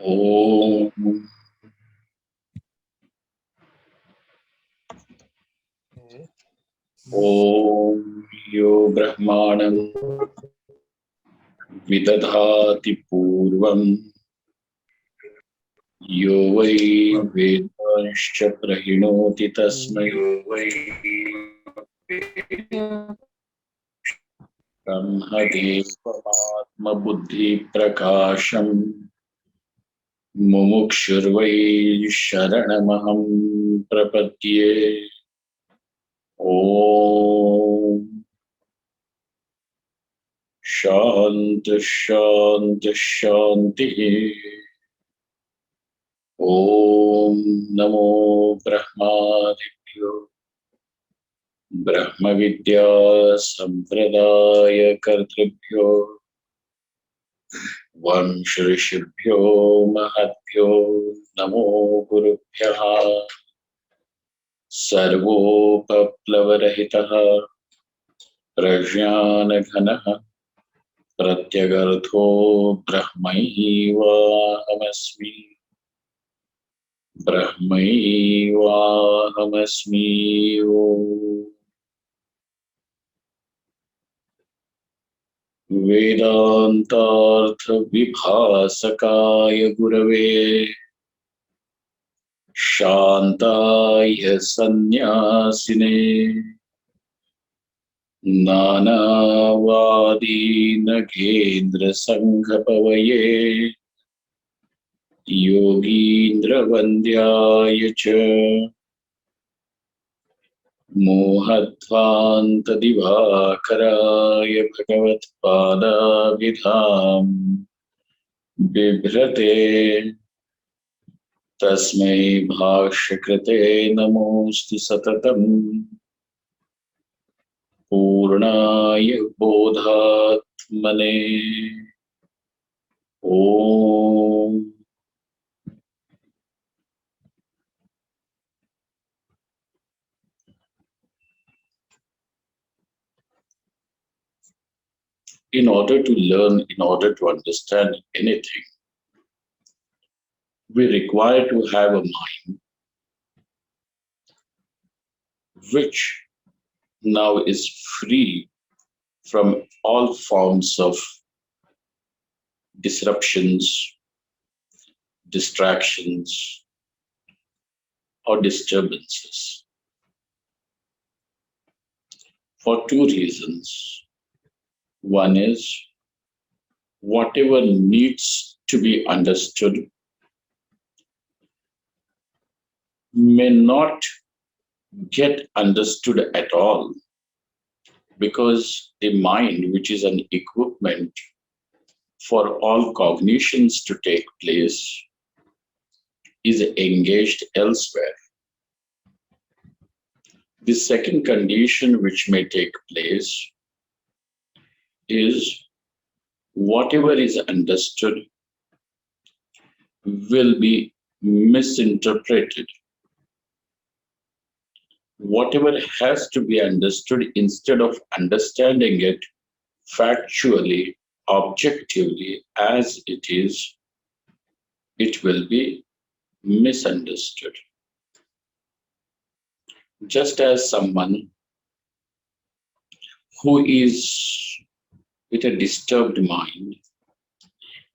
Om Om Yo Brahmanam Vidadhati Purvam Yo Vai Vedanscha Prahinoti Tasmai Brahmadevamatma Buddhi Prakasham Mumukshurvai Sharanamaham Prapatye. Om Shanti Shanti Shanti. Om Namo Brahmadibhyo Brahma Vidya Sampradaya Kartribhyo Vanshirishibhyo Mahatbhyo Namo Gurubhyaha Sarvopaplavarahitaha Prajnanaghanaha Pratyagartho Brahmaivahamasmi Brahmaivahamasmi. Vedantartha vibhasakaya gurave Shantaya sannyasine Nanavadi nagendra sanghapavaye Yogindra vandyaya cha Mohatvanta divakaraya bhagavat pada vidham Bibhrate Tasmai bhashyakrate namostu satatam Purnaya bodhatmane. Om. In order to learn, in order to understand anything, we require to have a mind which now is free from all forms of disruptions, distractions, or disturbances. For two reasons. One is whatever needs to be understood may not get understood at all because the mind, which is an equipment for all cognitions to take place, is engaged elsewhere. The second condition which may take place is whatever is understood will be misinterpreted. Whatever has to be understood, instead of understanding it factually, objectively as it is, it will be misunderstood. Just as someone who is with a disturbed mind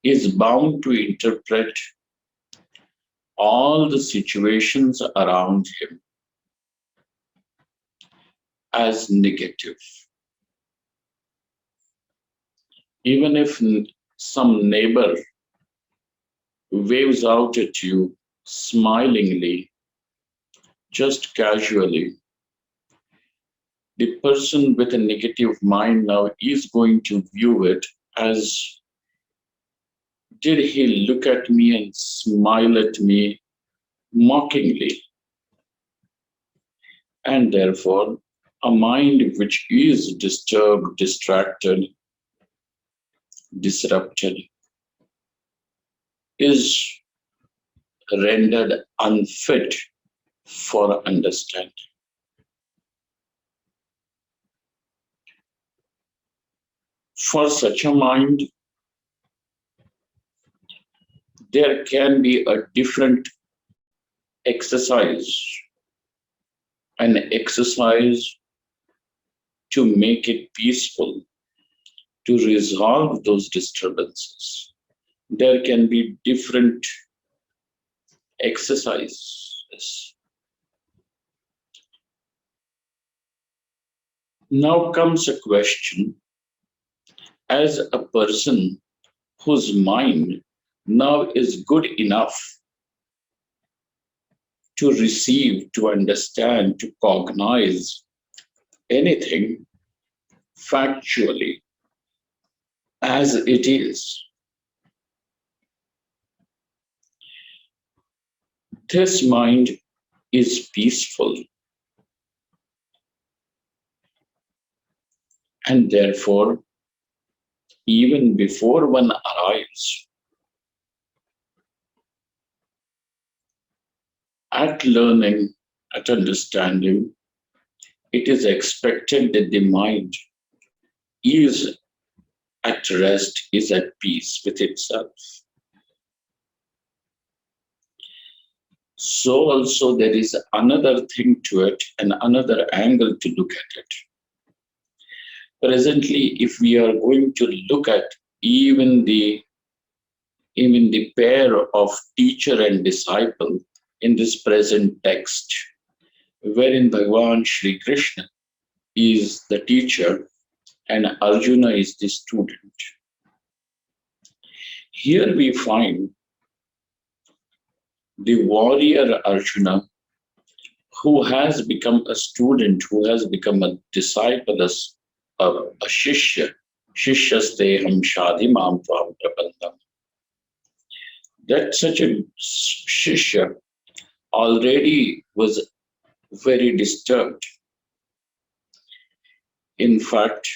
is bound to interpret all the situations around him as negative. Even if some neighbor waves out at you smilingly, just casually, the person with a negative mind now is going to view it as, did he look at me and smile at me mockingly? And therefore, a mind which is disturbed, distracted, disrupted, is rendered unfit for understanding. For such a mind, there can be a different exercise, an exercise to make it peaceful, to resolve those disturbances. There can be different exercises. Now comes a question, as a person whose mind now is good enough to receive, to understand, to cognize anything factually as it is. This mind is peaceful, and therefore, even before one arrives at learning, at understanding, it is expected that the mind is at rest, is at peace with itself. So also there is another thing to it and another angle to look at it. Presently, if we are going to look at even the pair of teacher and disciple in this present text, wherein Bhagavan Shri Krishna is the teacher and Arjuna is the student. Here we find the warrior Arjuna, who has become a student, who has become a disciple, a shishya, shishyasteham shadimam tvam Prapanna. That such a shishya already was very disturbed. In fact,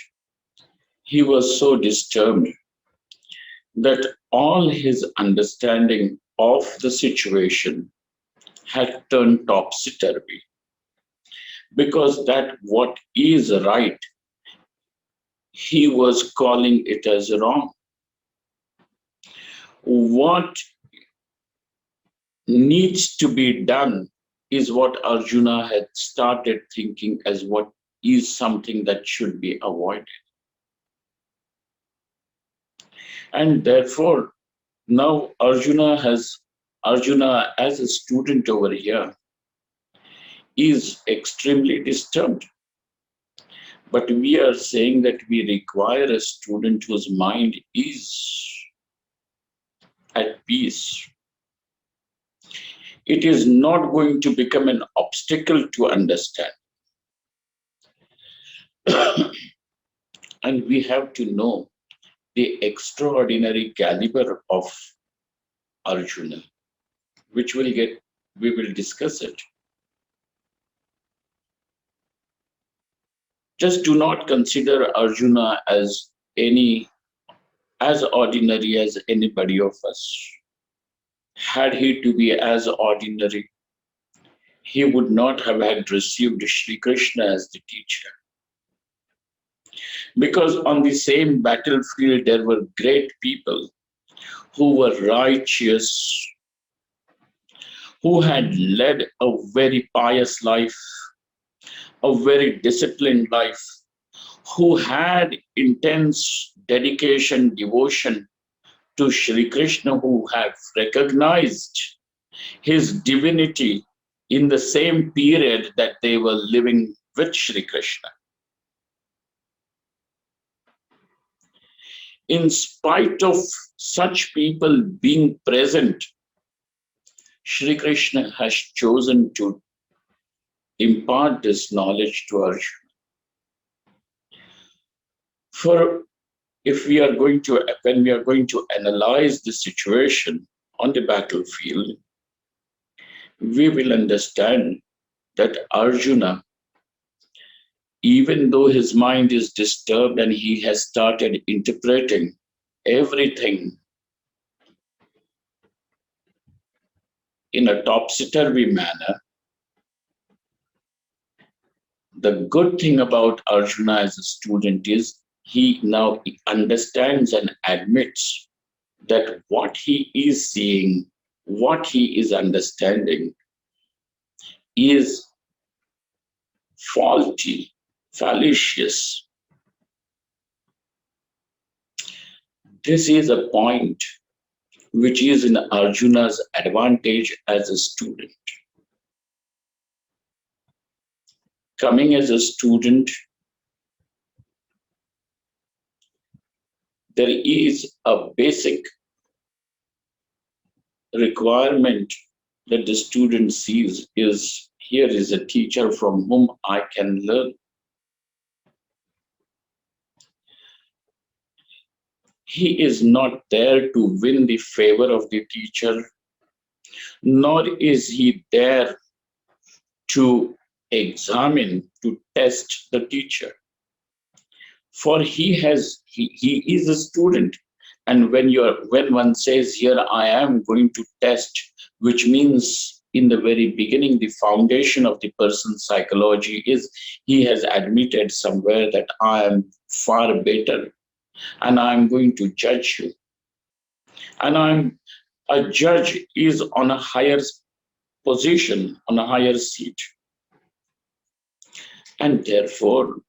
he was so disturbed that all his understanding of the situation had turned topsy-turvy, because that what is right, he was calling it as wrong. What needs to be done is what Arjuna had started thinking as what is something that should be avoided. And therefore, now Arjuna as a student over here is extremely disturbed. But we are saying that we require a student whose mind is at peace. It is not going to become an obstacle to understand. And we have to know the extraordinary caliber of Arjuna, which we will discuss it. Just do not consider Arjuna as ordinary as anybody of us. Had he to be as ordinary, he would not have had received Shri Krishna as the teacher. Because on the same battlefield, there were great people who were righteous, who had led a very pious life, a very disciplined life, who had intense dedication, devotion to Shri Krishna, who have recognized his divinity in the same period that they were living with Shri Krishna. In spite of such people being present, Shri Krishna has chosen to impart this knowledge to Arjuna. For when we are going to analyze the situation on the battlefield, we will understand that Arjuna, even though his mind is disturbed and he has started interpreting everything in a topsy-turvy manner, the good thing about Arjuna as a student is he now understands and admits that what he is seeing, what he is understanding is faulty, fallacious. This is a point which is in Arjuna's advantage as a student. Coming as a student, there is a basic requirement that the student sees is, here is a teacher from whom I can learn. He is not there to win the favor of the teacher, nor is he there to examine, to test the teacher. For he is a student. And when one says, here I am going to test, which means in the very beginning, the foundation of the person's psychology is he has admitted somewhere that I am far better and I am going to judge you. And a judge is on a higher position, on a higher seat. And therefore,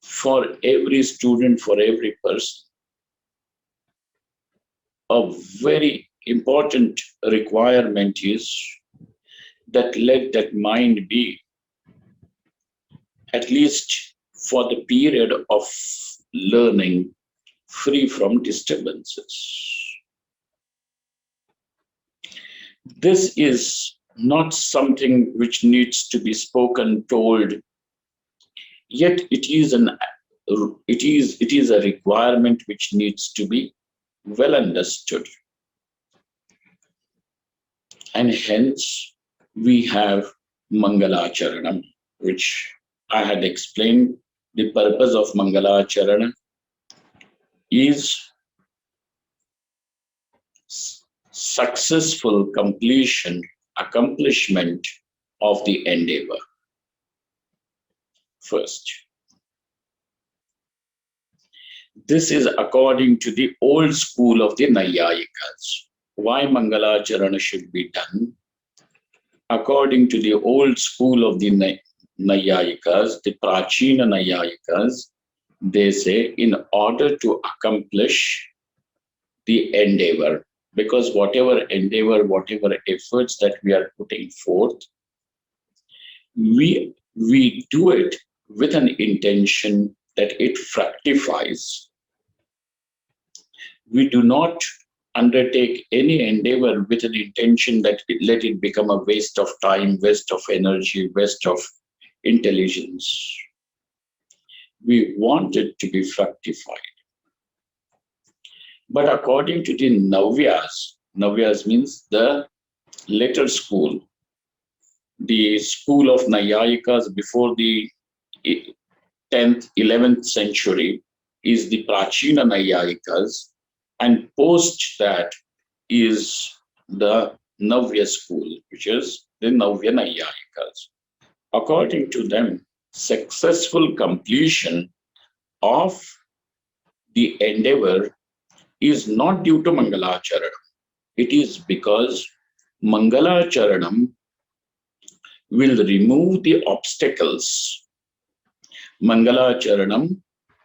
for every student, for every person, a very important requirement is that let that mind be, at least for the period of learning, free from disturbances. This is not something which needs to be spoken, told, yet it is a requirement which needs to be well understood. And hence we have Mangalacharanam, which I had explained. The purpose of Mangalacharanam is successful accomplishment of the endeavor. First, this is according to the old school of the Nayayikas. Why Mangalacharana should be done? According to the old school of the Nayayikas, the Prachina Nayayikas, they say in order to accomplish the endeavor, because whatever endeavor, whatever efforts that we are putting forth, we do it with an intention that it fructifies. We do not undertake any endeavor with an intention that let it become a waste of time, waste of energy, waste of intelligence. We want it to be fructified. But according to the Navyas means the later school, the school of Nayayikas before the 10th, 11th century is the Prachina Nayayikas, and post that is the Navya school, which is the Navya Nayayikas. According to them, successful completion of the endeavor is not due to Mangalacharanam. It is because Mangalacharanam will remove the obstacles. Mangalacharanam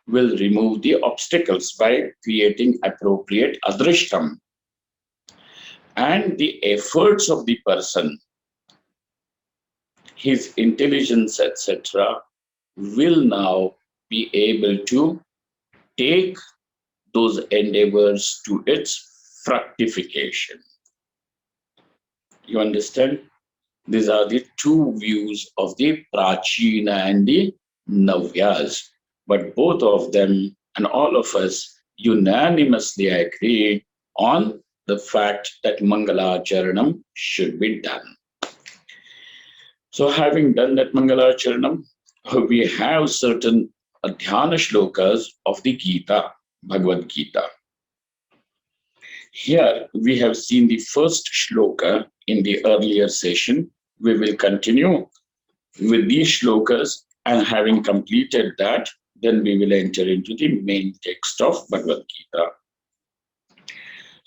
will remove the obstacles by creating appropriate adrishtam. And the efforts of the person, his intelligence, etc., will now be able to take those endeavors to its fructification. You understand? These are the two views of the Prachina and the Navyas. But both of them and all of us unanimously agree on the fact that Mangalacharanam should be done. So having done that Mangalacharanam, we have certain Dhyana shlokas of the Gita, Bhagavad-gite. Here we have seen the first shloka in the earlier session. We will continue with these shlokas, and having completed that, then we will enter into the main text of Bhagavad-gite.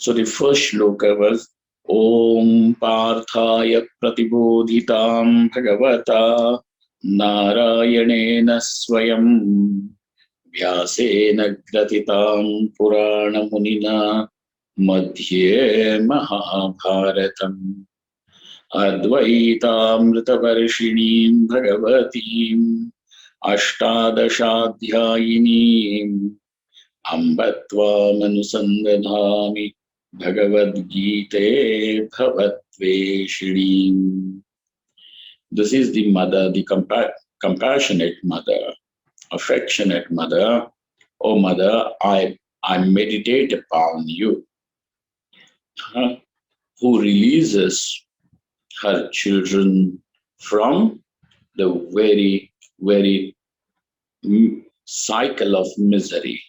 So the first shloka was Om Parthaya pratibodhitam bhagavata Narayanena svayam Vyasena grathitam puranamunina madhye Mahabharatam Advaitamruta Bhagavatim Astadasadhyayinim Amba Anusandadhami Bhagavad-gite Bhavadvesinim. This is the mother, the compassionate mother, affectionate mother. Oh mother, I meditate upon you, who releases her children from the very, very cycle of misery,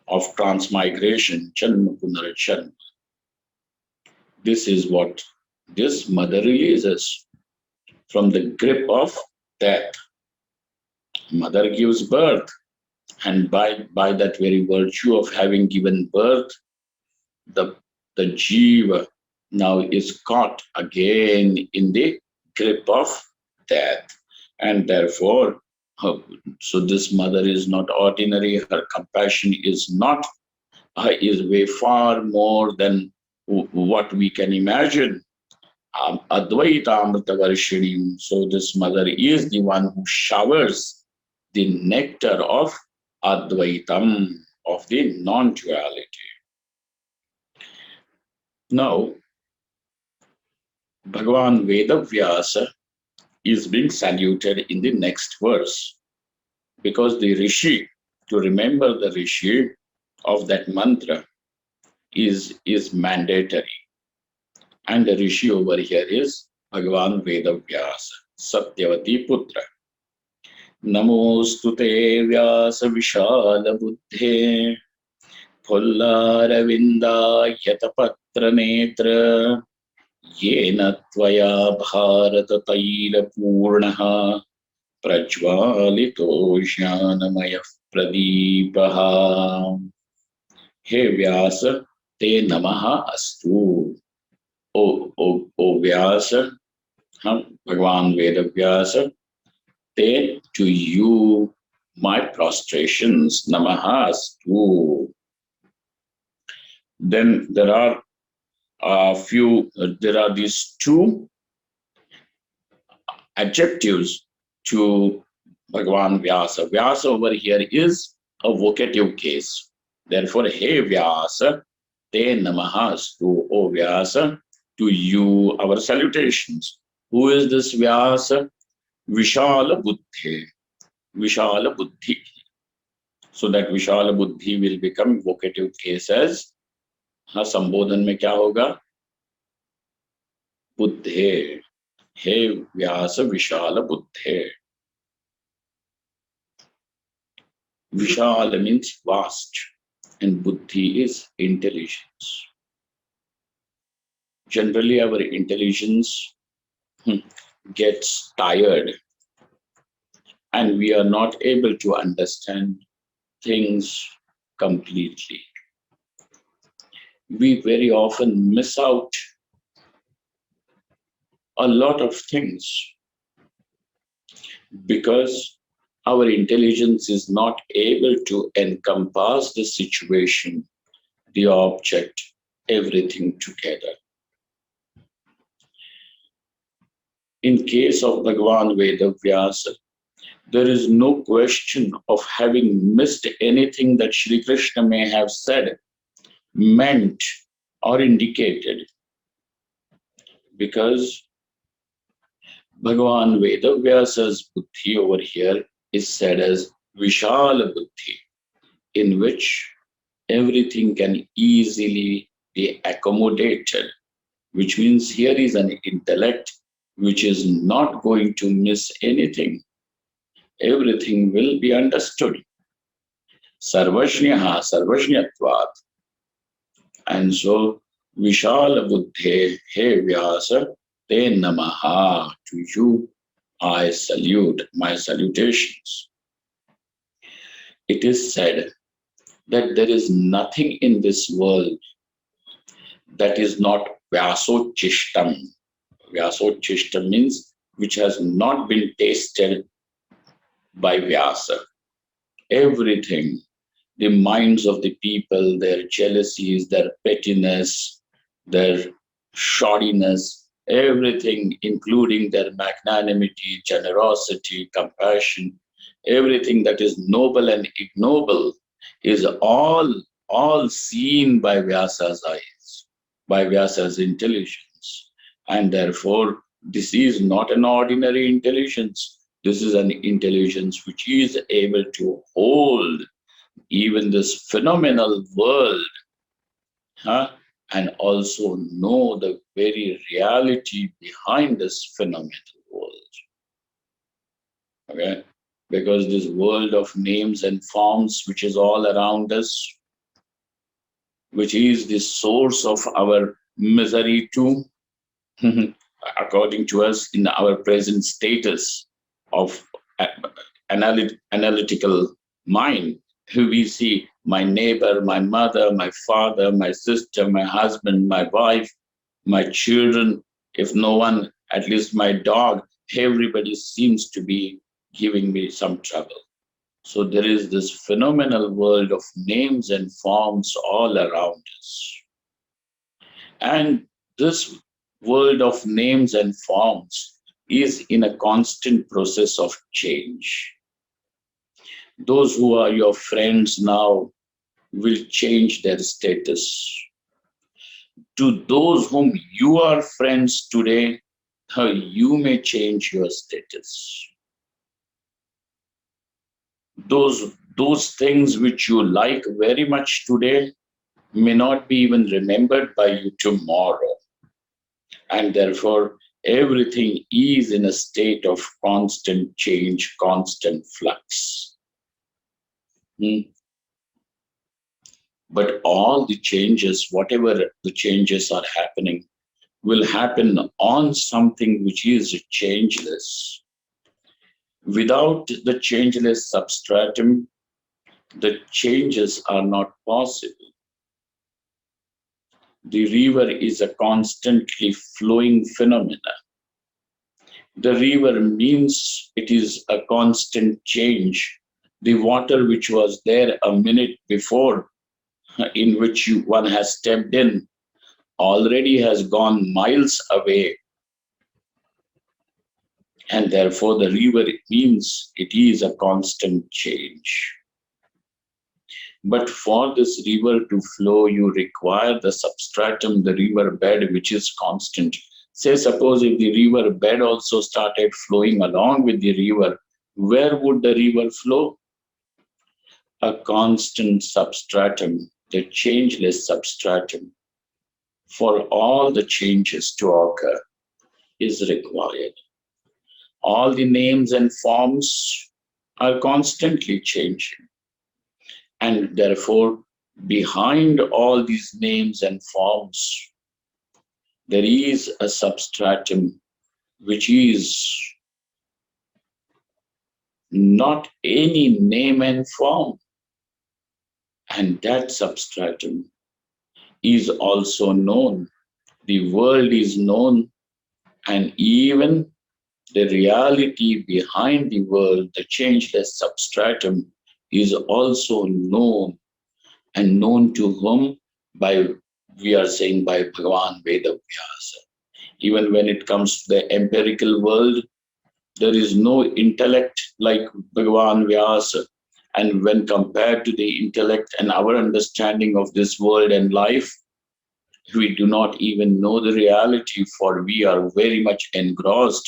of transmigration, janma punarjanma. This is what this mother releases from the grip of death. Mother gives birth, and by that very virtue of having given birth, the jiva now is caught again in the grip of death, and therefore, so this mother is not ordinary. Her compassion is not is way far more than what we can imagine. Advaitamruta varshanim. So this mother is the one who showers the nectar of Advaitam, of the non-duality. Now, Bhagavan Vyasa is being saluted in the next verse, because the Rishi, to remember the Rishi of that mantra is mandatory. And the Rishi over here is Bhagavan Vyasa, Satyavati Putra. Namostute Vyasa visalabuddhe Phullaravindayatapatra netra Yena Tvaya Bharatatailapurnah prajvalito jnanamayah pradipah. He Vyasa, te namaha astu. O Vyasa, Bhagavan Vyasa, te to you my prostrations, namaha astu. Then there are these two adjectives to Bhagavan Vyasa. Vyasa over here is a vocative case. Therefore, He Vyasa, te namaha astu. O Vyasa, to you our salutations. Who is this Vyasa? Visalabuddhe. Visalabuddhi. So that Visalabuddhi will become vocative case as संबोधन में क्या होगा? बुद्धे. हे व्यास विशाल बुद्धे. Vishal means vast, and buddhi is intelligence. Generally, our intelligence gets tired, and we are not able to understand things completely. We very often miss out a lot of things because our intelligence is not able to encompass the situation, the object, everything together. In case of Bhagavan Vyasa, there is no question of having missed anything that Shri Krishna may have said, meant, or indicated, because Bhagavan Vyasa's buddhi over here is said as Vishala buddhi, in which everything can easily be accommodated, which means here is an intellect which is not going to miss anything. Everything will be understood. Sarvajnaha, sarvajnatvat. And so, Vishala buddhe, he Vyasa, te namaha, to you I salute, my salutations. It is said that there is nothing in this world that is not Vyasochistam. Vyasochistam means which has not been tasted by Vyasa. Everything, the minds of the people, their jealousies, their pettiness, their shoddiness, everything, including their magnanimity, generosity, compassion, everything that is noble and ignoble is all seen by Vyasa's eyes, by Vyasa's intelligence. And therefore, this is not an ordinary intelligence. This is an intelligence which is able to hold even this phenomenal world, and also know the very reality behind this phenomenal world. Okay? Because this world of names and forms, which is all around us, which is the source of our misery too, according to us in our present status of analytical mind, we see my neighbor, my mother, my father, my sister, my husband, my wife, my children, if no one, at least my dog, everybody seems to be giving me some trouble. So there is this phenomenal world of names and forms all around us. And this world of names and forms is in a constant process of change. Those who are your friends now will change their status. To those whom you are friends today, you may change your status. Those things which you like very much today may not be even remembered by you tomorrow. And therefore, everything is in a state of constant change, constant flux. But all the changes, whatever the changes are happening, will happen on something which is changeless. Without the changeless substratum, the changes are not possible. The river is a constantly flowing phenomena. The river means it is a constant change. The water which was there a minute before, in which one has stepped in, already has gone miles away. And therefore the river means it is a constant change. But for this river to flow, you require the substratum, the river bed, which is constant. Say, suppose if the river bed also started flowing along with the river, where would the river flow? A constant substratum, the changeless substratum, for all the changes to occur is required. All the names and forms are constantly changing. And therefore, behind all these names and forms, there is a substratum which is not any name and form. And that substratum is also known. The world is known, and even the reality behind the world, the changeless substratum, is also known, and known to whom? By, we are saying, by Bhagavan Vyasa. Even when it comes to the empirical world, there is no intellect like Bhagavan Vyasa. And when compared to the intellect and our understanding of this world and life, we do not even know the reality, for we are very much engrossed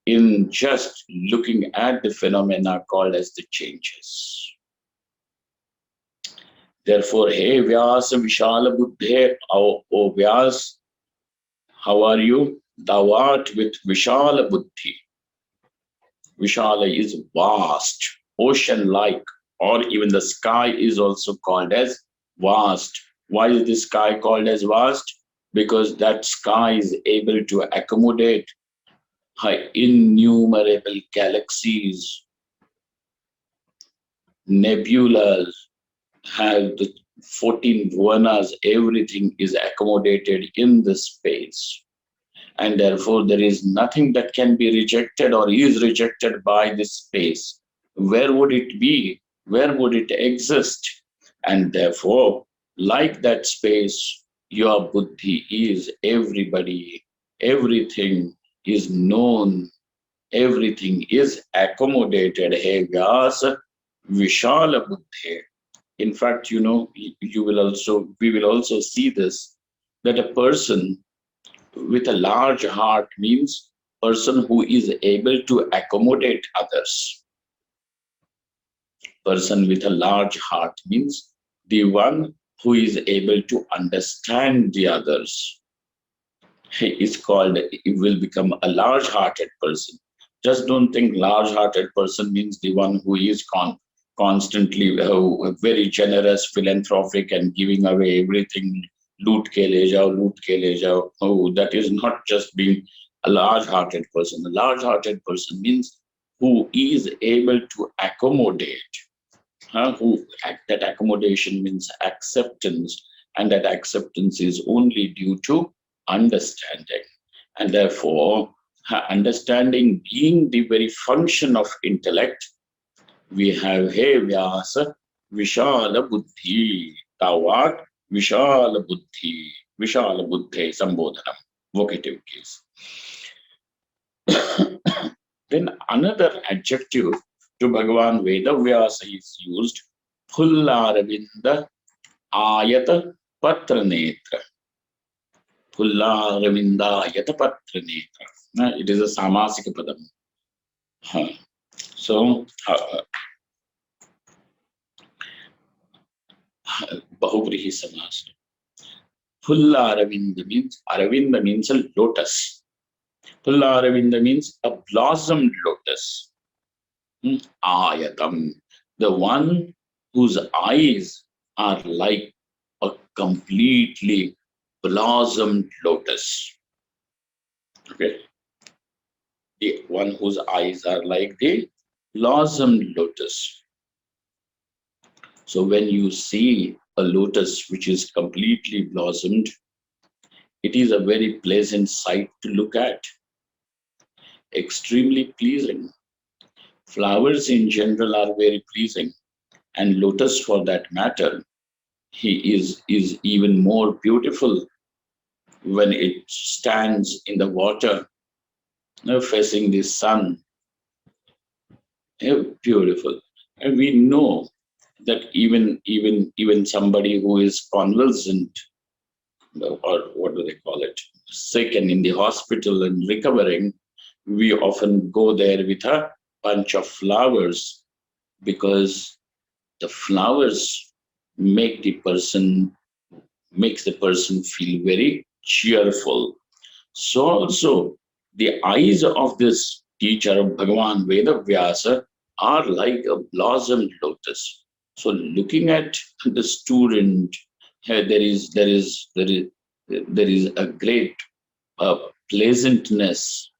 in just looking at the phenomena called as the changes. Therefore, hey Vyasa visalabuddhe, O Vyas, how are you? Thou art with visalabuddhi. Vishala is vast, ocean-like, or even the sky is also called as vast. Why is the sky called as vast? Because that sky is able to accommodate innumerable galaxies, nebulas, have 14 bhuvanas, everything is accommodated in this space. And therefore, there is nothing that can be rejected or is rejected by this space. Where would it be? Where would it exist? And therefore, like that space, your buddhi is everybody, everything is known, everything is accommodated. Hey Vyasa, visalabuddhe. In fact, we will also see this, that a person with a large heart means person who is able to accommodate others. Person with a large heart means the one who is able to understand the others. He is called, it will become a large-hearted person. Just don't think large-hearted person means the one who is constantly very generous, philanthropic, and giving away everything. Loot ke le jao. Oh, that is not just being a large-hearted person. A large-hearted person means who is able to accommodate. That accommodation means acceptance, and that acceptance is only due to understanding. And therefore, understanding being the very function of intellect, we have He Vyasa visalabuddhe, Tavat visalabuddhe, visalabuddhe sambodhanam, vocative case. Then another adjective to Bhagavan Vyasa is used, Phullaravindayatapatra. Phullaravindayatapatra. It is a samasika padam. So, Bahuvrihi samas. Phullaravinda means a lotus. Phullaravinda means a blossomed lotus. Ayatam, the one whose eyes are like a completely blossomed lotus. Okay, the one whose eyes are like the blossomed lotus. So when you see a lotus which is completely blossomed, it is a very pleasant sight to look at. Extremely pleasing. Flowers in general are very pleasing, and lotus for that matter, he is even more beautiful when it stands in the water, facing the sun. Beautiful. And we know that even somebody who is convalescent, or what do they call it, sick and in the hospital and recovering, we often go there with a bunch of flowers, because the flowers makes the person feel very cheerful. So also the eyes of this teacher of Bhagavan Vyasa are like a blossomed lotus. So looking at the student, there is a great pleasantness,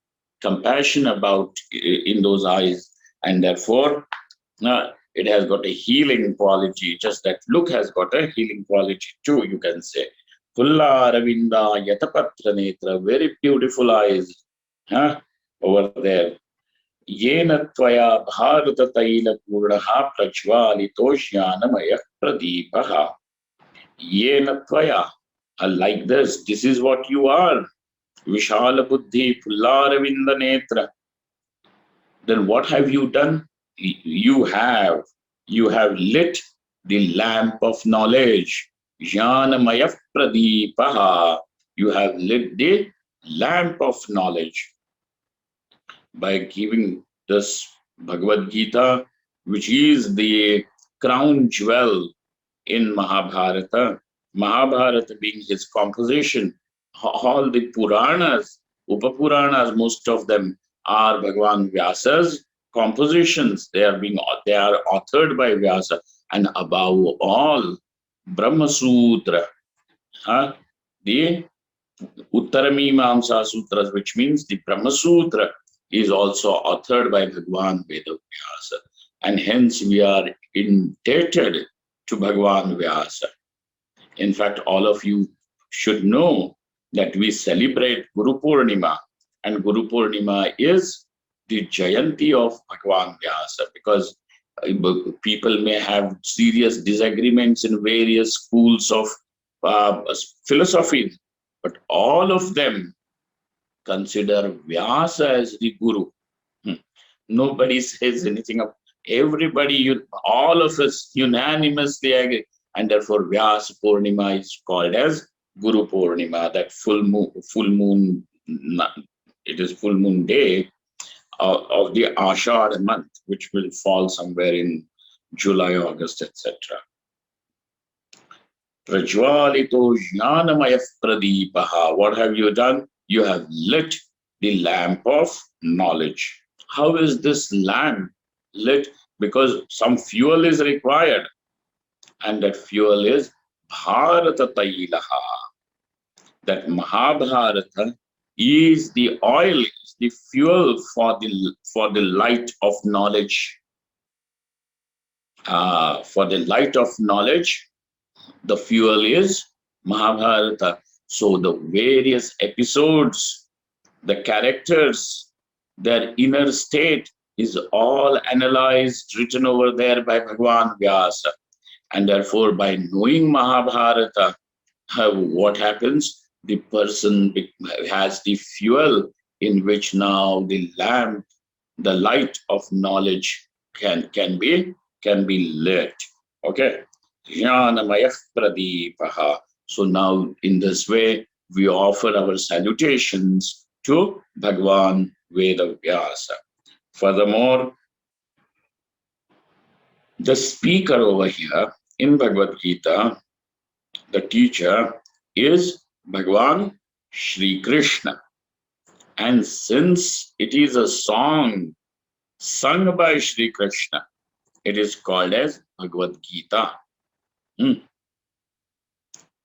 compassion about in those eyes, and therefore it has got a healing quality. Just that look has got a healing quality too, you can say. Phullaravindayatapatra, very beautiful eyes over there. Yena Tvaya Bharatatailapurnah prajvalito jnanamayah pradipah. Yena Tvaya, like this is what you are. Visalabuddhe Phullaravindanetra. Then what have you done? You have lit the lamp of knowledge. Jnanamayah pradipah. You have lit the lamp of knowledge by giving this Bhagavad-gite, which is the crown jewel in Mahabharata. Mahabharata being his composition. All the Puranas, Upapuranas, most of them are Bhagavan Vyasa's compositions. They are authored by Vyasa, and above all, Brahma Sutra, the Uttaramimamsa Sutras, which means the Brahma Sutra, is also authored by Bhagavan Vyasa, and hence we are indebted to Bhagavan Vyasa. In fact, all of you should know that we celebrate Guru Purnima, and Guru Purnima is the Jayanti of Bhagwan Vyasa, because people may have serious disagreements in various schools of philosophy, but all of them consider Vyasa as the Guru. Nobody says anything of everybody, all of us unanimously agree, and therefore Vyasa Purnima is called as Guru Purnima, that full moon, it is full moon day of the Ashad month, which will fall somewhere in July, August, etc. Prajvalito jnanamayah pradipah. What have you done? You have lit the lamp of knowledge. How is this lamp lit? Because some fuel is required, and that fuel is Bharatatailapurnah. That Mahabharata is the oil, is the fuel for the light of knowledge. For the light of knowledge, the fuel is Mahabharata. So the various episodes, the characters, their inner state is all analyzed, written over there by Bhagwan Vyasa. And therefore, by knowing Mahabharata, what happens? The person has the fuel in which now the lamp, the light of knowledge can be lit. Okay. Jnanamayah pradipah. So now in this way, we offer our salutations to Bhagwan Veda Vyasa. Furthermore, the speaker over here in Bhagavad-gite, the teacher, is Bhagwan Shri Krishna. And since it is a song sung by Shri Krishna, it is called as Bhagavad-gite.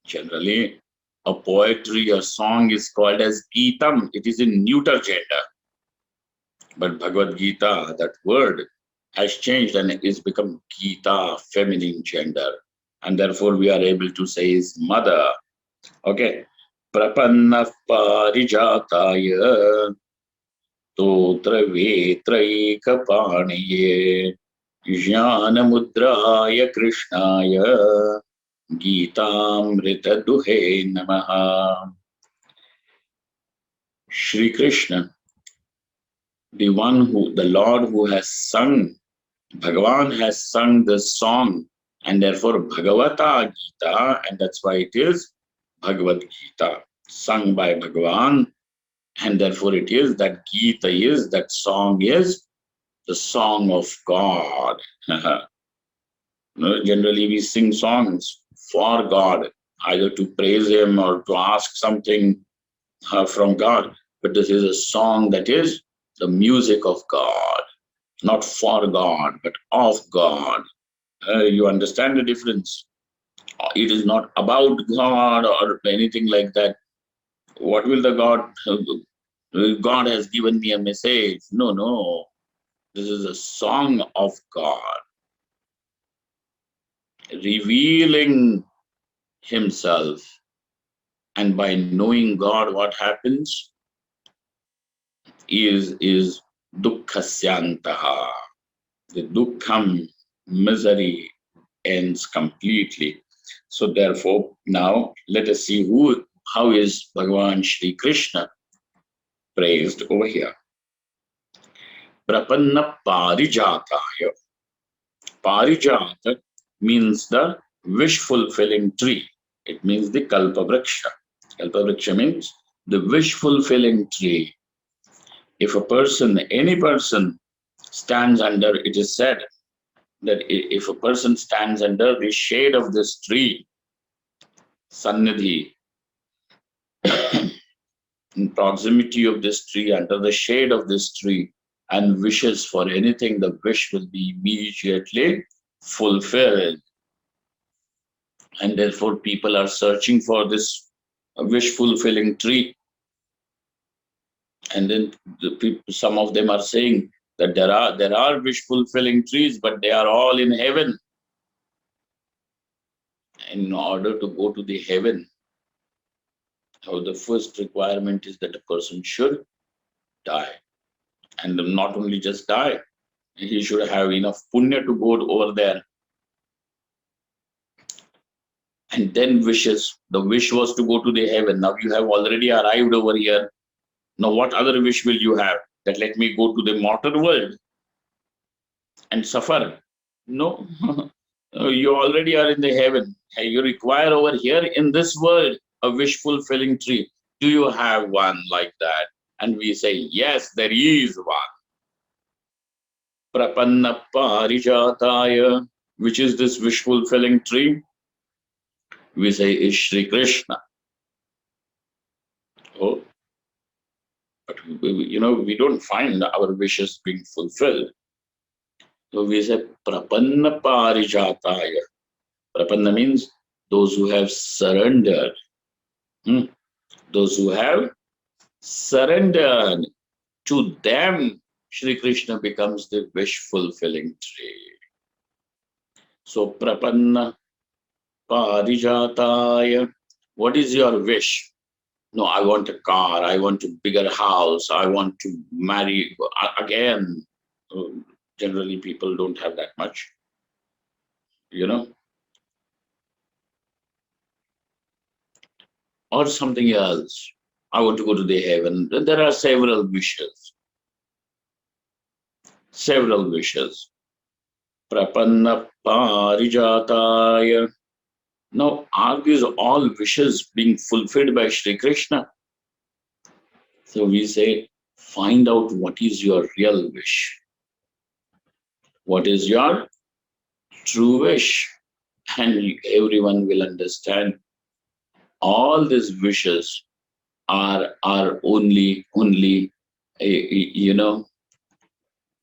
Generally, a poetry, a song is called as Gitam. It is in neuter gender. But Bhagavad-gite, that word, has changed and is become Gita, feminine gender. And therefore we are able to say is mother. Okay. Prapanna parijataya Totravetraikapanaye jnanamudraya krishnaya Gitamritaduhe namaha. Shri Krishna, the Lord who has sung, Bhagavan has sung the song, and therefore Bhagavata Gita, and that's why it is Bhagavad-gite, sung by Bhagavan, and therefore it is that Gita is, that song is the song of God. Generally we sing songs for God, either to praise Him or to ask something from God. But this is a song that is the music of God, not for God, but of God. You understand the difference? It is not about God or anything like that. What will the God has given me a message? No. This is a song of God, revealing Himself. And by knowing God, what happens is dukkhasyantaha. The dukkham, misery, ends completely. So therefore, now let us see how is Bhagavan Shri Krishna praised over here. Prapanna parijataya. Parijata means the wish-fulfilling tree. It means the kalpavriksha. Kalpavriksha means the wish-fulfilling tree. If any person stands under, it is said that if a person stands under the shade of this tree, Sannidhi, in proximity of this tree, under the shade of this tree, and wishes for anything, the wish will be immediately fulfilled. And therefore people are searching for this wish-fulfilling tree. And then some of them are saying that there are wish-fulfilling trees, but they are all in heaven. in order to go to the heaven, the first requirement is that a person should die. And not only just die, he should have enough punya to go over there. And then wishes. The wish was to go to the heaven. Now you have already arrived over here. Now what other wish will you have? That let me go to the mortal world and suffer? No. You already are in the heaven. You require over here in this world a wish fulfilling tree. Do you have one like that? And we say, yes, there is one. Prapanna parijataya. Which is this wish fulfilling tree? We say is Shri Krishna. Oh, but we don't find our wishes being fulfilled. So we say Prapanna parijataya. Prapanna means those who have surrendered. Those who have surrendered, to them Shri Krishna becomes the wish fulfilling tree. So Prapanna parijataya. What is your wish? No, I want a car, I want a bigger house, I want to marry again. Generally people don't have that much, or something else. I want to go to the heaven. There are several wishes. Prapanna parijataya. Now, are these all wishes being fulfilled by Shri Krishna? So we say, find out what is your real wish. What is your true wish? And everyone will understand all these wishes are only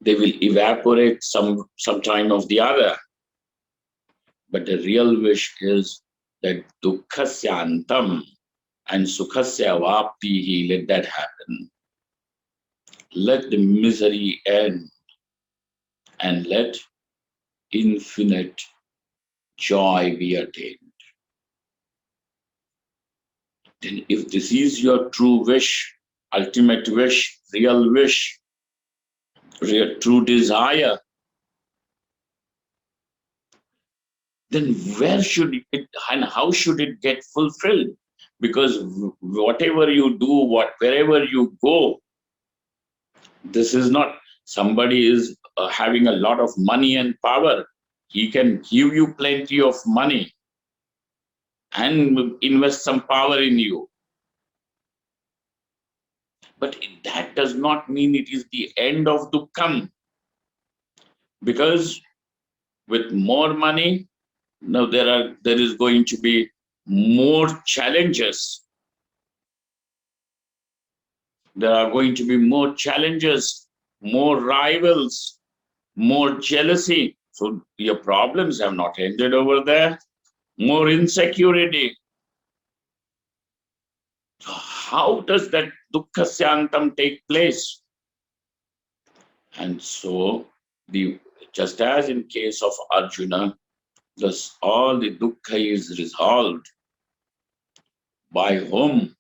they will evaporate some time of the other. But the real wish is that dukkhasyantam and sukhasya vaptihi, let that happen. Let the misery end and let infinite joy be attained. Then if this is your true wish, ultimate wish, real wish, true desire, then where should it and how should it get fulfilled? Because whatever you do, wherever you go, this is not somebody is having a lot of money and power. He can give you plenty of money and invest some power in you. But that does not mean it is the end of dukkham. Because with more money, now there is going to be more challenges. There are going to be more challenges, more rivals, more jealousy. So your problems have not ended over there. More insecurity. So how does that dukkhasyantam take place? And so, just as in case of Arjuna, thus all the dukkha is resolved. By whom?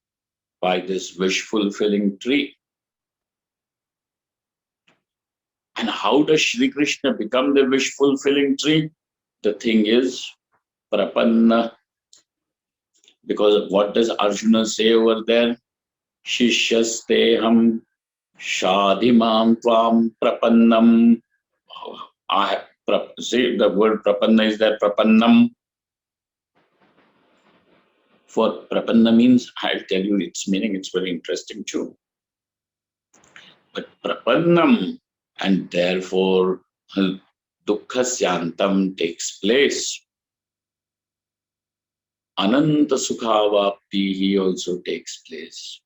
By this wish-fulfilling tree. And how does Shri Krishna become the wish-fulfilling tree? The thing is, Prapanna. Because what does Arjuna say over there? Shishyasteham shadhimam tvam prapannam. See, the word prapanna is there, prapannam. For prapanna means, I'll tell you its meaning, it's very interesting too. But prapannam, and therefore dukkhasyantam takes place. Ananta sukhavaptihi also takes place.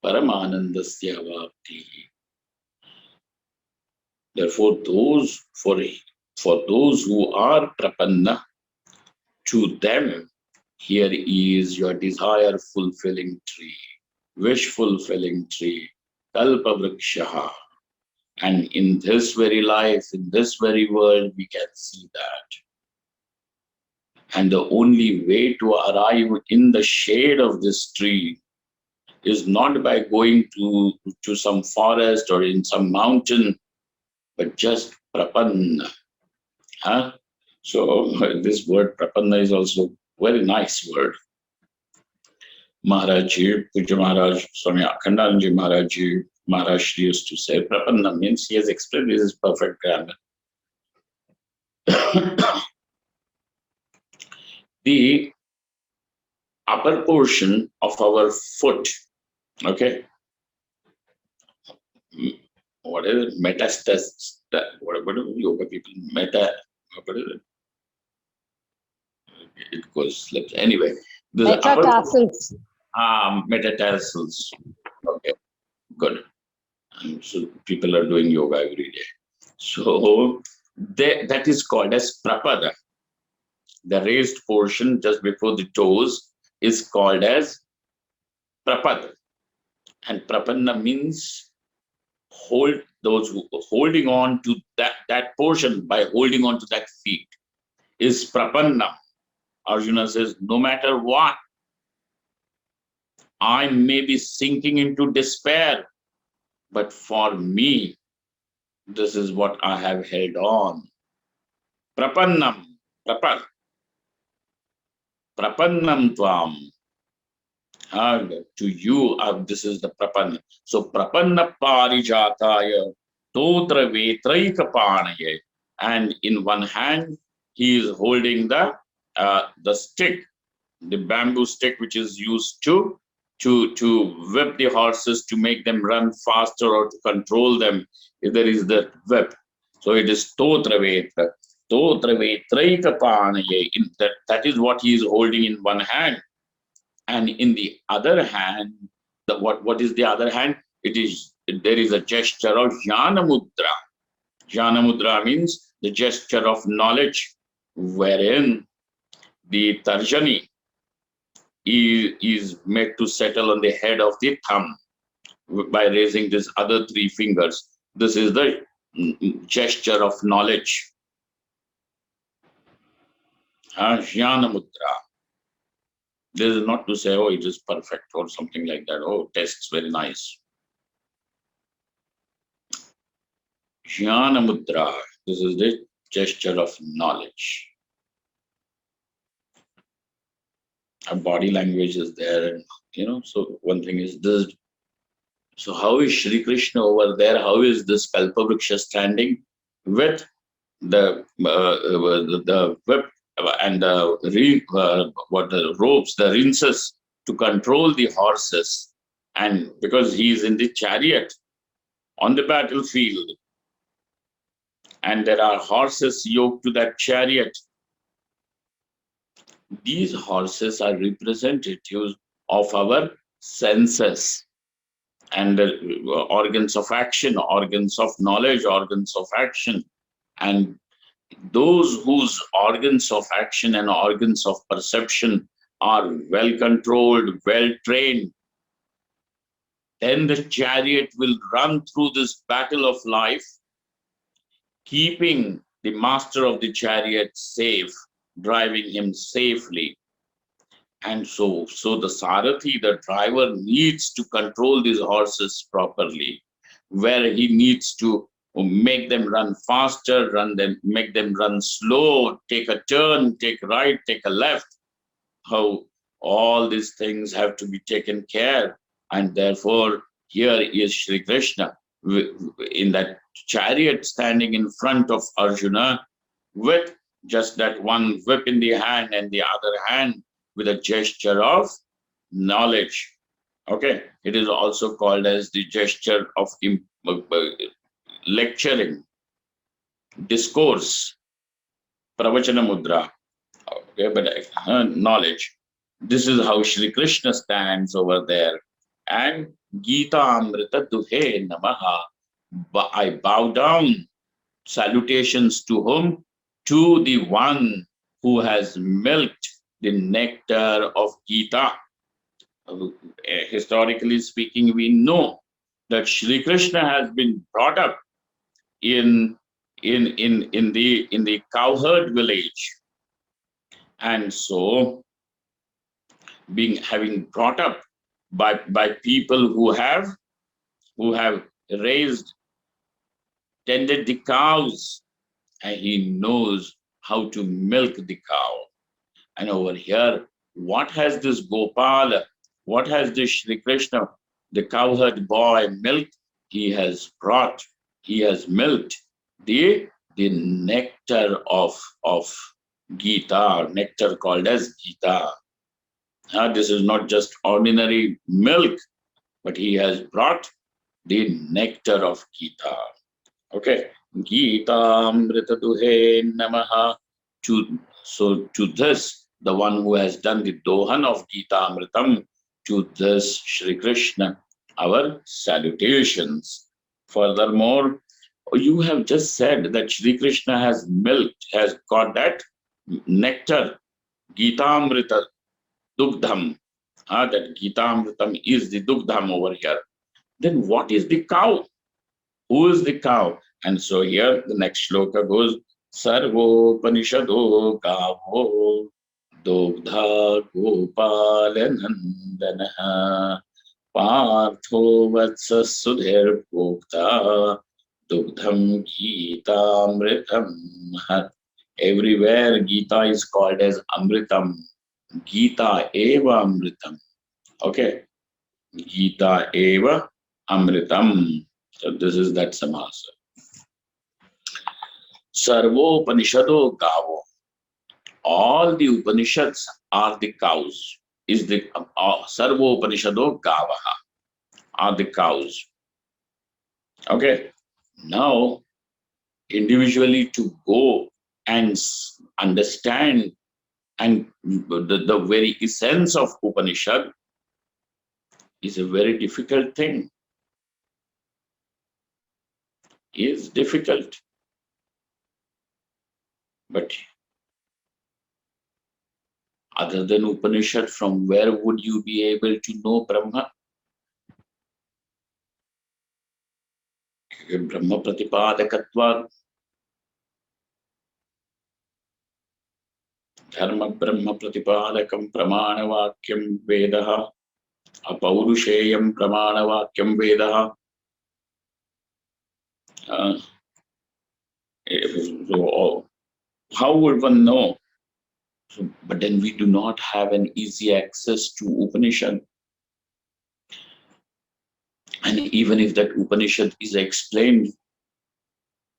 Paramanandasya vaptihi. Therefore, for those who are prapanna, to them, here is your desire fulfilling tree, wish fulfilling tree, kalpa vrikshaha. And in this very life, in this very world, we can see that. And the only way to arrive in the shade of this tree is not by going to some forest or in some mountain, but just prapanna. Huh? So this word prapanna is also very nice word. Maharajji, Puja Maharaj, Swami Akhandanji Maharajji, Maharaj used to say prapanna means he has explained this is perfect grammar. The upper portion of our foot, okay, what is it? Metastasis. What do yoga people? What is it? It goes anyway. The Metatarsals. Metatarsals. Okay, good. And so people are doing yoga every day. So that is called as prapada. The raised portion just before the toes is called as prapada. And prapanna means holding on to that portion by holding on to that feet is prapanna. Arjuna says, no matter what, I may be sinking into despair, but for me, this is what I have held on. Prapannam, prapannam tvam. To you, this is the prapanna. So prapanna parijataya, Totravetraikapanaye. And in one hand, he is holding the stick, the bamboo stick, which is used to whip the horses to make them run faster or to control them. If there is the whip, so it is Totravetraikapanaye. That is what he is holding in one hand, and in the other hand, what is the other hand? There is a gesture of jnanamudra. Jnanamudra means the gesture of knowledge, wherein the tarjani is made to settle on the head of the thumb by raising these other three fingers. This is the gesture of knowledge. Jnanamudra. This is not to say, oh, it is perfect or something like that. Oh, tests very nice. Jnanamudra. This is the gesture of knowledge. Our body language is there, and so one thing is this. So how is Shri Krishna over there? How is this Kalpavriksha standing with the whip and the ropes, the rinses to control the horses? And because he is in the chariot on the battlefield, and there are horses yoked to that chariot. These horses are representatives of our senses and organs of action, organs of knowledge, organs of action. And those whose organs of action and organs of perception are well controlled, well trained, then the chariot will run through this battle of life, keeping the master of the chariot safe, driving him safely. And so the Sarathi, the driver, needs to control these horses properly, where he needs to make them run faster, make them run slow, take a turn, take right, take a left. How all these things have to be taken care. And therefore, here is Shri Krishna in that chariot standing in front of Arjuna with just that one whip in the hand and the other hand with a gesture of knowledge. Okay, it is also called as the gesture of lecturing, discourse, pravachana mudra. Okay, but knowledge. This is how Shri Krishna stands over there. And Gita Amrita Duhe Namaha. I bow down, salutations to whom? To the one who has milked the nectar of Gita. Historically speaking, we know that Shri Krishna has been brought up in the cowherd village, And so, having brought up by people who have raised, tended the cows, and he knows how to milk the cow. And over here, what has this Gopal, what has this Shri Krishna, the cowherd boy, milked? He has milked the nectar of Gita, nectar called as Gita. This is not just ordinary milk, but he has brought the nectar of Gita. Okay, Gita Amrita Duhe Namaha. To this, the one who has done the Dohan of Gita Amritam, to this Shri Krishna, our salutations. Furthermore, you have just said that Shri Krishna has got that nectar, Gita Amrita Dugdham. That Gita Amritam is the Dugdham over here. Then what is the cow? Who is the cow? And so here the next shloka goes, Sarvo Panishado Gavo Dogdha Gopalanandanaha Partho Vatsa Sudhir Bhokta Dugdham Gita Amritam. Everywhere Gita is called as Amritam. Gita Eva Amritam. Okay. Gita Eva Amritam. So this is that samasa. Sarvo Upanishado Gavo. All the Upanishads are the cows. Is the Sarvo Upanishado Gavaha are the cows. Okay. Now, individually to go and understand and the very essence of Upanishad is a very difficult thing. Is difficult. But other than Upanishad, from where would you be able to know Brahma? Brahma pratipadakatvad. Dharma Brahma pratipadakam pramanavakyam vedaha. Apaurusheyam pramanavakyam vedaha. So how would one know? So, but then we do not have an easy access to Upanishad. And even if that Upanishad is explained,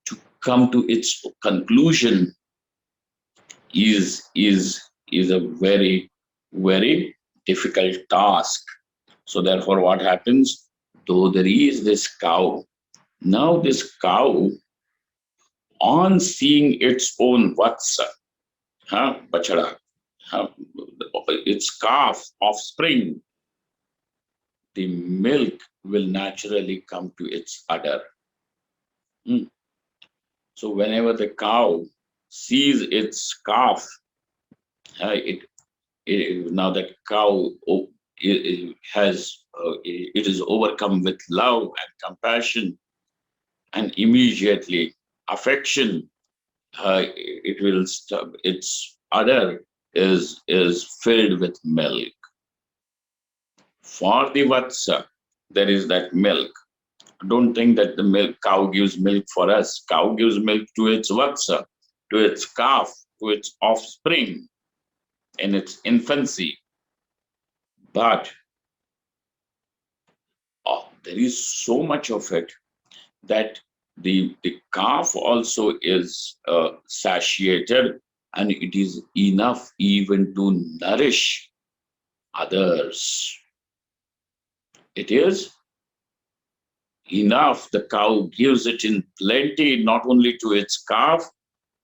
to come to its conclusion is a very, very difficult task. So therefore what happens? Though there is this cow, now this cow, on seeing its own vatsa, bachada, its calf, offspring, the milk will naturally come to its udder. So whenever the cow sees its calf, now that cow it is overcome with love and compassion, and immediately affection, it will stop. Its udder is filled with milk. For the vatsa, there is that milk. Don't think that the cow gives milk for us. Cow gives milk to its vatsa, to its calf, to its offspring in its infancy. But there is so much of it that the calf also is satiated, and it is enough even to nourish others. It is enough. The cow gives it in plenty, not only to its calf,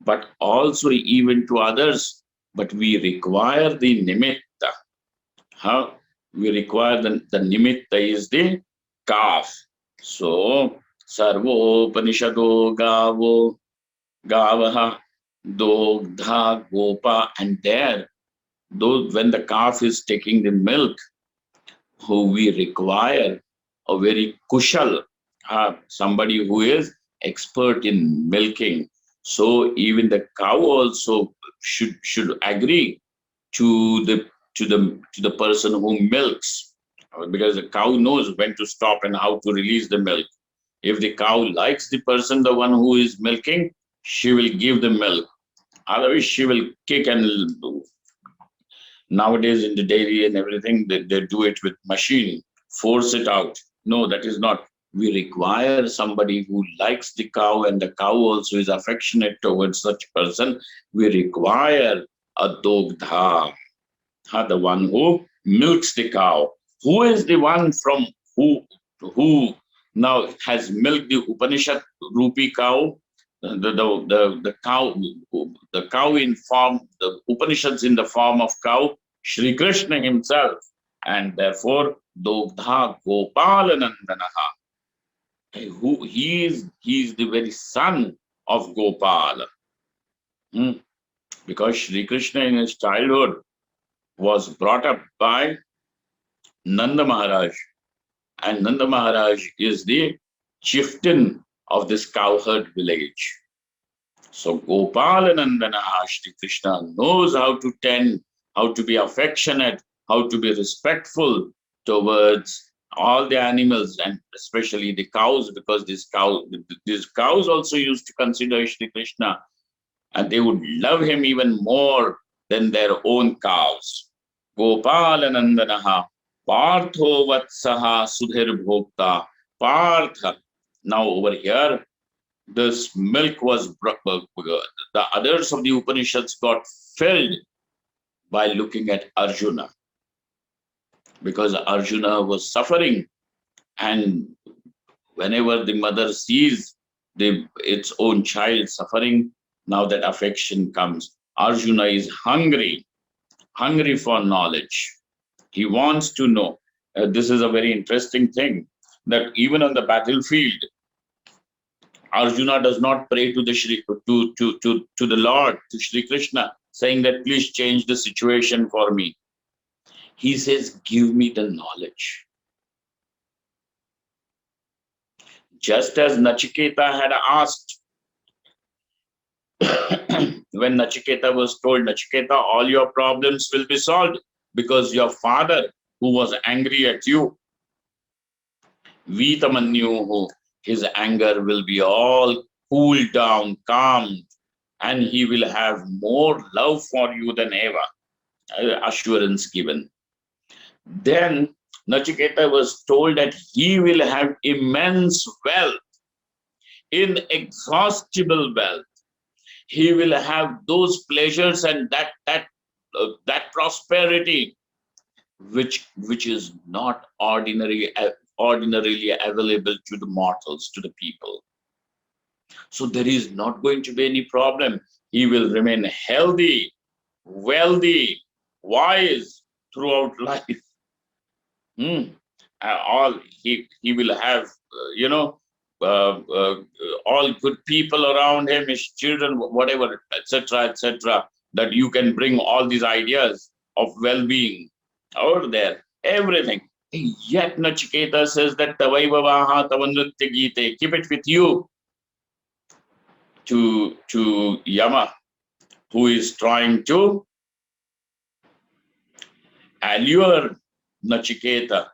but also even to others. But we require the nimitta. We require the nimitta is the calf. So, Sarvo Panishado Gavo Gavaha Dogdha Gopa, and there, when the calf is taking the milk, who we require a very kushal, somebody who is expert in milking. So even the cow also should agree to the person who milks, because the cow knows when to stop and how to release the milk. If the cow likes the person, the one who is milking, she will give the milk. Otherwise, she will kick. And nowadays in the dairy and everything, they do it with machine, force it out. No, that is not. We require somebody who likes the cow, and the cow also is affectionate towards such person. We require a dogdha, the one who milks the cow. Who is the one from who now has milked the Upanishad Rupi cow? The cow, the cow in form, the Upanishads in the form of cow, Shri Krishna himself, and therefore Dogdha Gopalanandanaha. Who he is the very son of Gopal. Because Shri Krishna in his childhood was brought up by Nanda Maharaj, and Nanda Maharaj is the chieftain of this cowherd village. So Gopalanandana Shri Krishna knows how to tend, how to be affectionate, how to be respectful towards all the animals, and especially the cows, because these cows also used to consider Shri Krishna, and they would love him even more than their own cows. Gopalanandanaha Partho Vatsaha Sudhir Bhokta Partha. Now over here, this milk was the others of the Upanishads got filled by looking at Arjuna, because Arjuna was suffering, and whenever the mother sees its own child suffering, now that affection comes. Arjuna is hungry for knowledge. He wants to know. This is a very interesting thing, that even on the battlefield, Arjuna does not pray to the Lord, to Shri Krishna, saying that please change the situation for me. He says, give me the knowledge. Just as Nachiketa had asked, when Nachiketa was told, Nachiketa, all your problems will be solved because your father, who was angry at you, Vitamanyuhu, his anger will be all cooled down, calmed, and he will have more love for you than ever. Assurance given. Then Nachiketa was told that he will have immense wealth, inexhaustible wealth. He will have those pleasures and that prosperity which is not ordinarily available to the mortals, to the people. So there is not going to be any problem. He will remain healthy, wealthy, wise throughout life. All he will have, all good people around him, his children, whatever, etc., that you can bring all these ideas of well-being over there, everything. Yet Nachiketa says that Tvaya Bharatatailapurnah, keep it with you, to Yama, who is trying to allure Nachiketa,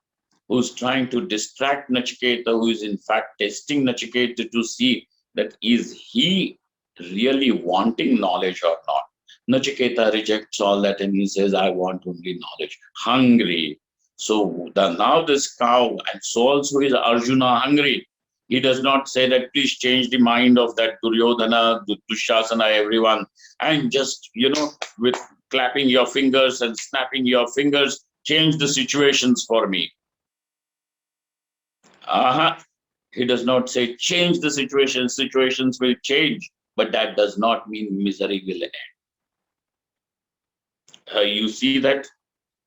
who's trying to distract Nachiketa, who is in fact testing Nachiketa to see that is he really wanting knowledge or not. Nachiketa rejects all that and he says, I want only knowledge. Hungry. So now this cow, and so also is Arjuna, hungry. He does not say that please change the mind of that Duryodhana, Dushasana, everyone, and just, with clapping your fingers and snapping your fingers, change the situations for me. He does not say change the situation. Situations will change, but that does not mean misery will end. You see that?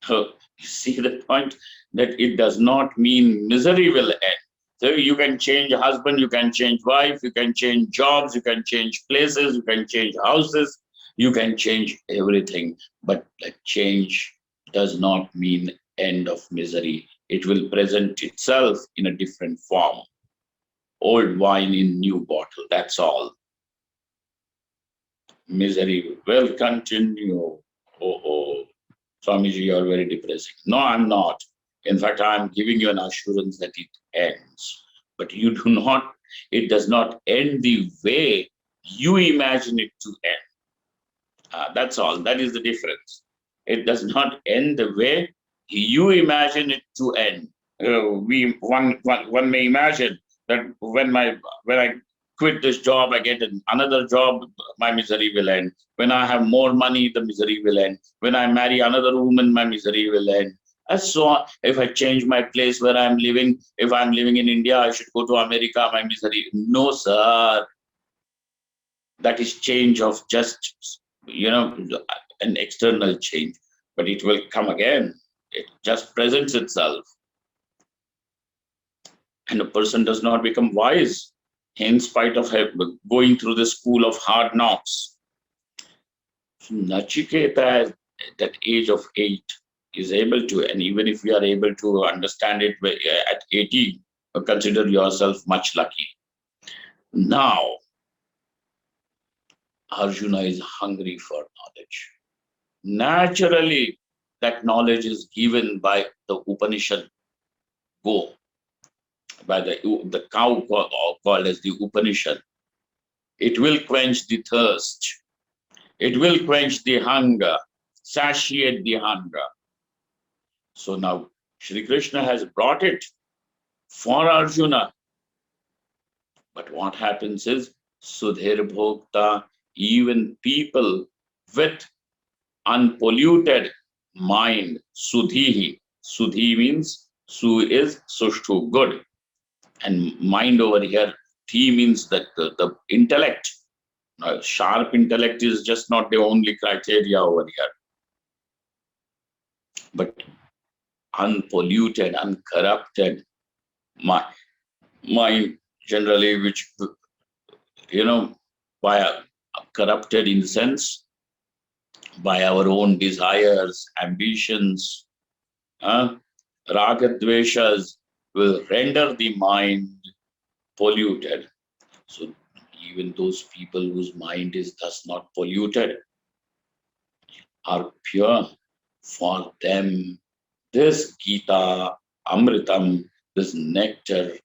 You see the point, that it does not mean misery will end. So you can change husband, you can change wife, you can change jobs, you can change places, you can change houses, you can change everything. But change does not mean end of misery. It will present itself in a different form. Old wine in new bottle, that's all. Misery will continue. Oh, Swamiji, you are very depressing. No, I'm not. In fact, I'm giving you an assurance that it ends. But you do not, it does not end the way you imagine it to end. That's all. That is the difference. It does not end the way you imagine it to end. One may imagine that when I quit this job, I get another job, my misery will end. When I have more money, the misery will end. When I marry another woman, my misery will end. And so on. If I change my place where I'm living, if I'm living in India, I should go to America, my misery. No, sir. That is change of just, an external change. But it will come again. It just presents itself. And a person does not become wise in spite of going through the school of hard knocks. Nachiketa at that age of 8 is able to, and even if you are able to understand it at 80, consider yourself much lucky. Now, Arjuna is hungry for knowledge. Naturally, that knowledge is given by the Upanishad. Go. By the cow called as the Upanishad. It will quench the thirst. It will quench the hunger, satiate the hunger. So now Shri Krishna has brought it for Arjuna. But what happens is, Sudhir Bhokta, even people with unpolluted mind, Sudhihi. Sudhi means Su is Sushtu, good. And mind over here, T means that the intellect. Sharp intellect is just not the only criteria over here. But unpolluted, uncorrupted mind generally, which, by corrupted in the sense, by our own desires, ambitions, ragadveshas will render the mind polluted. So even those people whose mind is thus not polluted are pure. For them, this Gita, Amritam, this nectar,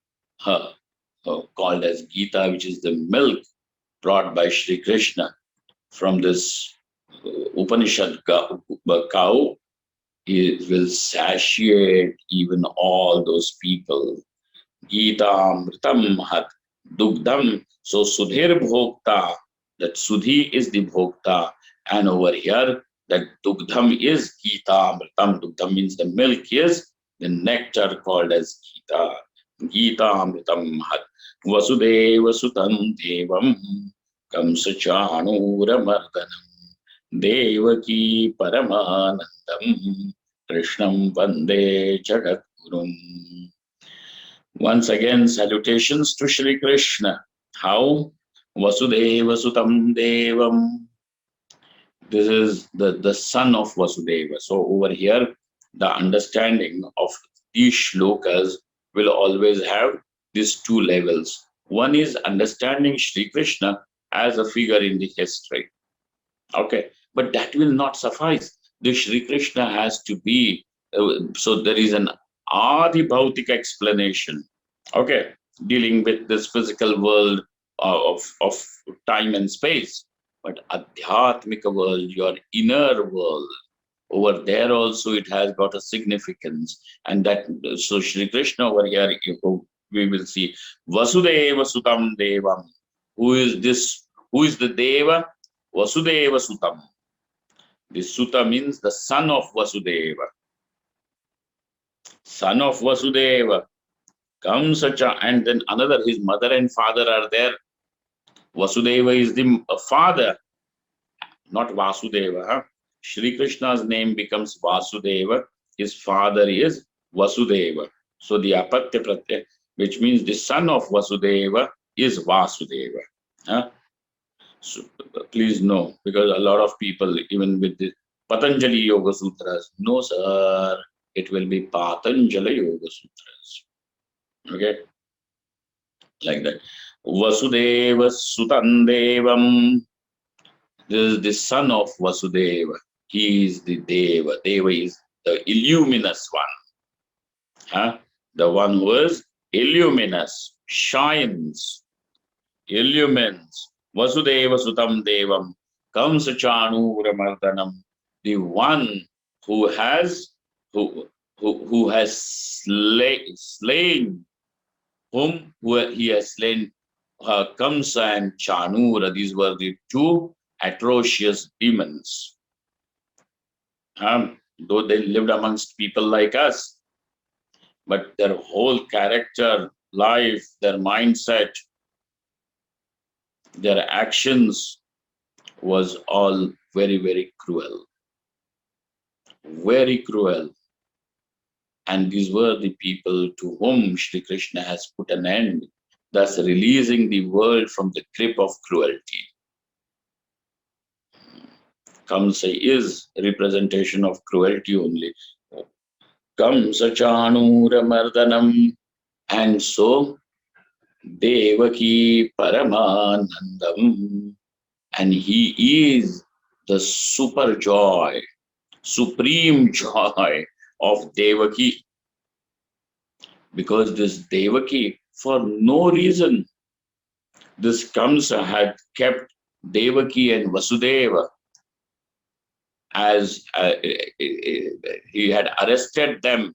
called as Gita, which is the milk brought by Shri Krishna from this Upanishad cow, it will satiate even all those people. Gita Amritam Mahat Dugdam. So Sudhir Bhokta, that Sudhi is the Bhokta, and over here that Dugdham is Gita Amritam. Dugdham means the milk is the nectar called as Gita. Gita Amritam Mahat Vasudeva Sutam Devam Kamsa Chanura Mardanam Devaki Paramanandam Krishnam Vande Jagadgurum. Once again, salutations to Shri Krishna. How? Vasudeva Sutam Devam. This is the son of Vasudeva. So over here, the understanding of these shlokas will always have these two levels. One is understanding Shri Krishna as a figure in the history. Okay, but that will not suffice. The Shri Krishna has to be, so there is an Adi Bhautika explanation, okay, dealing with this physical world of time and space. But Adhyatmika world, your inner world, over there also it has got a significance. And that, so Shri Krishna over here, we will see Vasudeva Sutam Devam. Who is this? Who is the Deva? Vasudeva Sutam. The Suta means the son of Vasudeva. Son of Vasudeva. Kamsacha, and then another, his mother and father are there. Vasudeva is the father, not Vasudeva. Huh? Shri Krishna's name becomes Vasudeva. His father is Vasudeva. So the apatya pratyaya, which means the son of Vasudeva, is Vasudeva. Huh? So please know, because a lot of people, even with the Patanjali Yoga Sutras, no sir, it will be Patanjali Yoga Sutras. Okay, like that. Vasudeva Sutandevam. This is the son of Vasudeva. He is the Deva. Deva is the illuminous one. The one who is illuminous, shines, illumines. Vasudeva Sutam Devam, Kamsa Chanuramardanam. The one who has slain whom he has slain Kamsa and Chanura. These were the two atrocious demons. Though they lived amongst people like us, but their whole character, life, their mindset, their actions was all very, very cruel. Very cruel. And these were the people to whom Shri Krishna has put an end, thus releasing the world from the grip of cruelty. Kamsa is a representation of cruelty only. Kamsa Chanura Mardanam. And so Devaki Paramanandam. And he is the super joy, supreme joy of Devaki. Because this Devaki, for no reason, this Kamsa had kept Devaki and Vasudeva as he had arrested them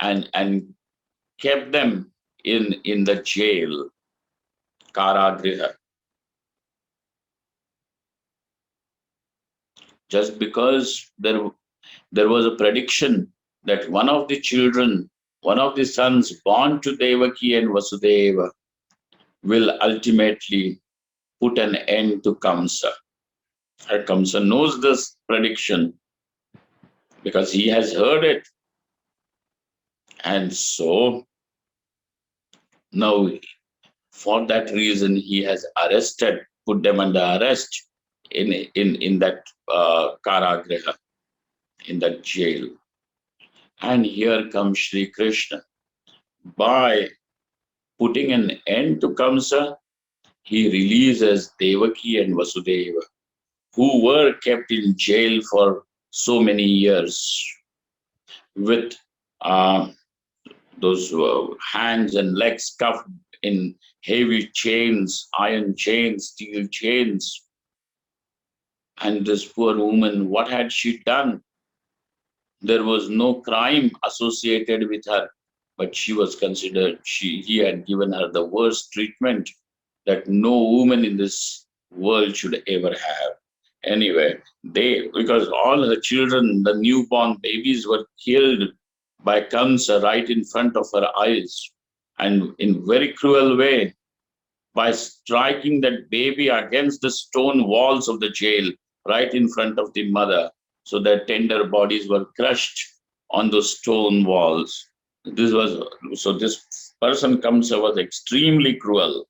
and kept them in the jail, Karagriha. Just because there was a prediction that one of the children, one of the sons born to Devaki and Vasudeva will ultimately put an end to Kamsa. And Kamsa knows this prediction because he has heard it. And so now, for that reason, he has put them under arrest in that Karagriha, in that jail. And here comes Shri Krishna. By putting an end to Kamsa, he releases Devaki and Vasudeva, who were kept in jail for so many years with those hands and legs cuffed in heavy chains, iron chains, steel chains. And this poor woman, what had she done? There was no crime associated with her, but she was considered, he had given her the worst treatment that no woman in this world should ever have. Anyway, because all her children, the newborn babies, were killed by Kamsa right in front of her eyes, and in very cruel way, by striking that baby against the stone walls of the jail right in front of the mother, so their tender bodies were crushed on those stone walls. This person Kamsa was extremely cruel,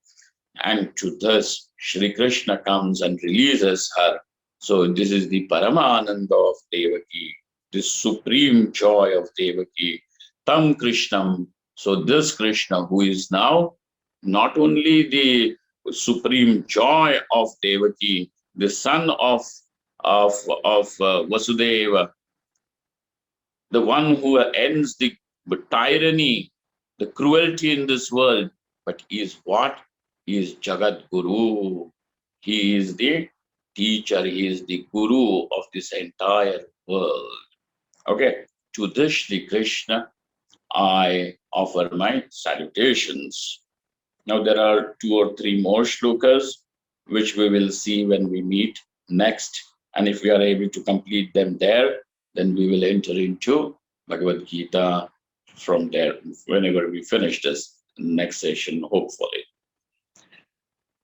and to this Shri Krishna comes and releases her. So this is the Paramananda of Devaki, the supreme joy of Devaki, Tam Krishnam. So this Krishna, who is now not only the supreme joy of Devaki, the son of Vasudeva, the one who ends the tyranny, the cruelty in this world, but he is what? He is Jagat Guru. He is the teacher, he is the guru of this entire world. Okay, to this Shri Krishna, I offer my salutations. Now there are 2 or 3 more shlokas, which we will see when we meet next. And if we are able to complete them there, then we will enter into Bhagavad-gite from there, whenever we finish this next session, hopefully.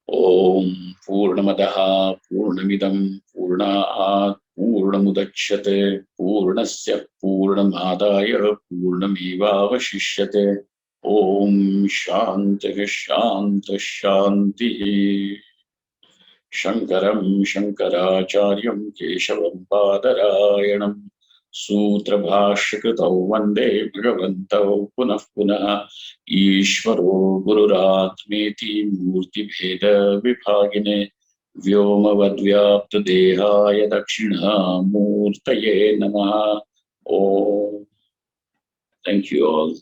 Om Purnamadaha Purnamidam Purnaat Purnamudachyate Purnasya Purnamadaya Purnamevavashishyate. Om Shanti Shanti Shanti. Shankaram Shankaracharyam Keshavam Padarayanam Sutra Bhashyakritau Vande Bhagavantau Punah Punah Ishvaro Gururatmeti Murti Bheda Vibhagine व्योमवद्व्याप्तदेहाय दक्षिणामूर्तये नमः. Oh, thank you all.